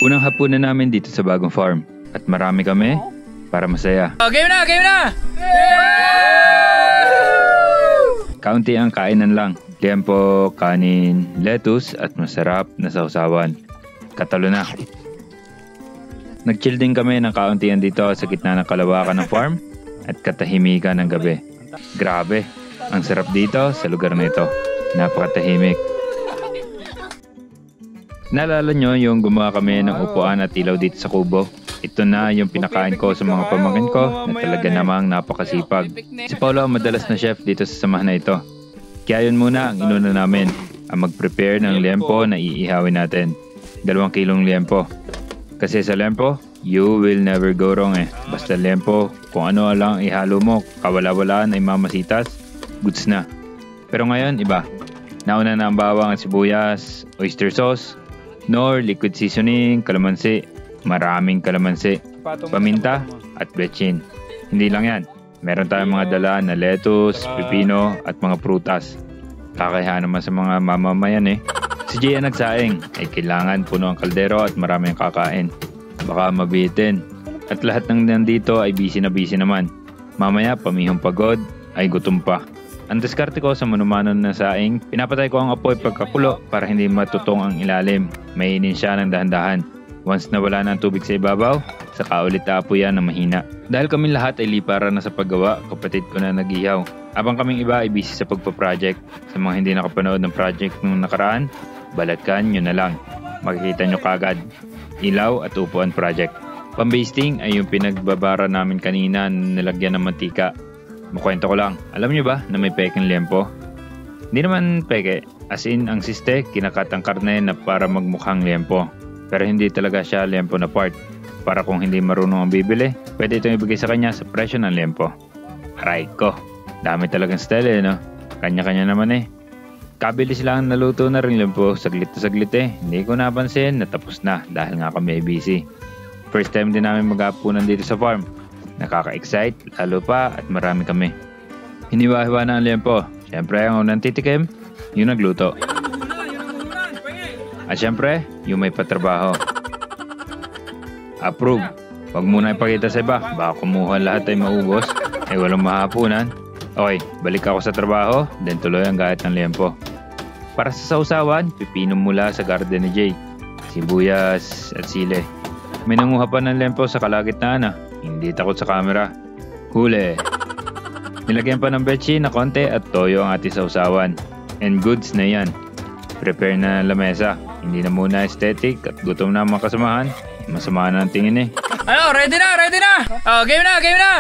Unang hapunan namin dito sa bagong farm. At marami kami para masaya. Game na! Game na! Kaunti ang kainan lang. Liempo, kanin, lettuce at masarap na sausawan. Katalo na. Nag-chill din kami ng kauntian dito sa gitna ng kalawakan ng farm at katahimikan ng gabi. Grabe, ang sarap dito sa lugar na ito. Napakatahimik. Naalala nyo yung gumawa kami ng upuan at ilaw dito sa kubo? Ito na yung pinakain ko sa mga pamangkin ko na talaga namang napakasipag. Si Paulo ang madalas na chef dito sa samahan na ito. Kaya yun muna ang inuna namin, ang mag-prepare ng liempo na iihawin natin. 2 kilong liempo. Kasi sa liempo, you will never go wrong eh. Basta liempo, kung ano lang ihalo mo, kawala-walaan ay mamasitas, goods na. Pero ngayon, iba. Nauna na ang bawang at sibuyas, oyster sauce, nor liquid seasoning, kalamansi, maraming kalamansi, paminta at betchin. Hindi lang yan. Meron tayong mga dala na lettuce, pipino at mga prutas. Kakayahan naman sa mga mamamayan eh. Si Jay ang nagsaing ay kailangan puno ang kaldero at maraming kakain. Baka mabitin. At lahat ng nandito ay busy na busy naman. Mamaya pamihong pagod ay gutom pa. Ang diskarte ko sa manumano na saing, pinapatay ko ang apoy pagkakulo para hindi matutong ang ilalim. Mainin siya ng dahan-dahan. Once na wala na ang tubig sa ibabaw, saka ulit aapoy yan na mahina. Dahil kaming lahat ay lipara na sa paggawa, kapatid ko na nag-ihaw. Habang kaming iba ay busy sa pagpa-project. Sa mga hindi nakapanood ng project nung nakaraan, balatkan nyo na lang. Makikita nyo kagad. Ilaw at upuan project. Pambasting ay yung pinagbabara namin kanina na nilagyan ng mantika. Makwento ko lang, alam nyo ba na may pekeng liempo? Hindi naman peke, as in ang siste kinakat ang karne na para magmukhang liempo. Pero hindi talaga siya liempo na part. Para kung hindi marunong ang bibili, pwede itong ibigay sa kanya sa presyo ng liempo. Aray ko, dami talagang style eh no? Kanya-kanya naman eh. Kabilis lang naluto na rin liempo, saglit na saglit eh. Hindi ko napansin na tapos na dahil nga kami ay busy. First time din namin mag-apunan dito sa farm. Nakaka-excite, lalo pa at marami kami. Hiniwa-hiwa na ang liempo. Siyempre ang unang titikim, yung nagluto. At siyempre, yung may patrabaho. Approve. Huwag muna ipakita sa iba. Baka kumuha lahat ay maubos. Ay walang mahapunan. Okay, balik ako sa trabaho. Then tuloy ang gahit ng liempo. Para sa sausawan, pipino mula sa garden ni Jay. Sibuyas at sile. May nanguha pa ng liempo sa kalagitnaan ah. Hindi takot sa camera. Huli. Nilagyan pa ng betchin na konti at toyo ang ating sausawan. And goods na yan. Prepare na ng lamesa. Hindi na muna aesthetic at gutom na ang mga kasamahan. Masama na ang tingin eh. Ano, ready na, ready na! Oh, game na, game na!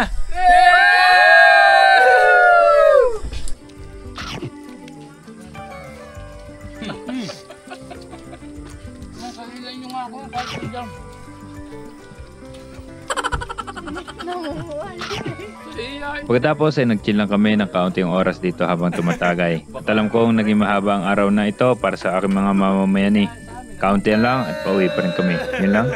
Pagkatapos ay nag-chill lang kami ng kaunting oras dito habang tumatagay. At alam kong naging mahaba ang araw na ito para sa aking mga mamamayan eh. Kaunti lang at pauwi pa rin kami. Yun lang.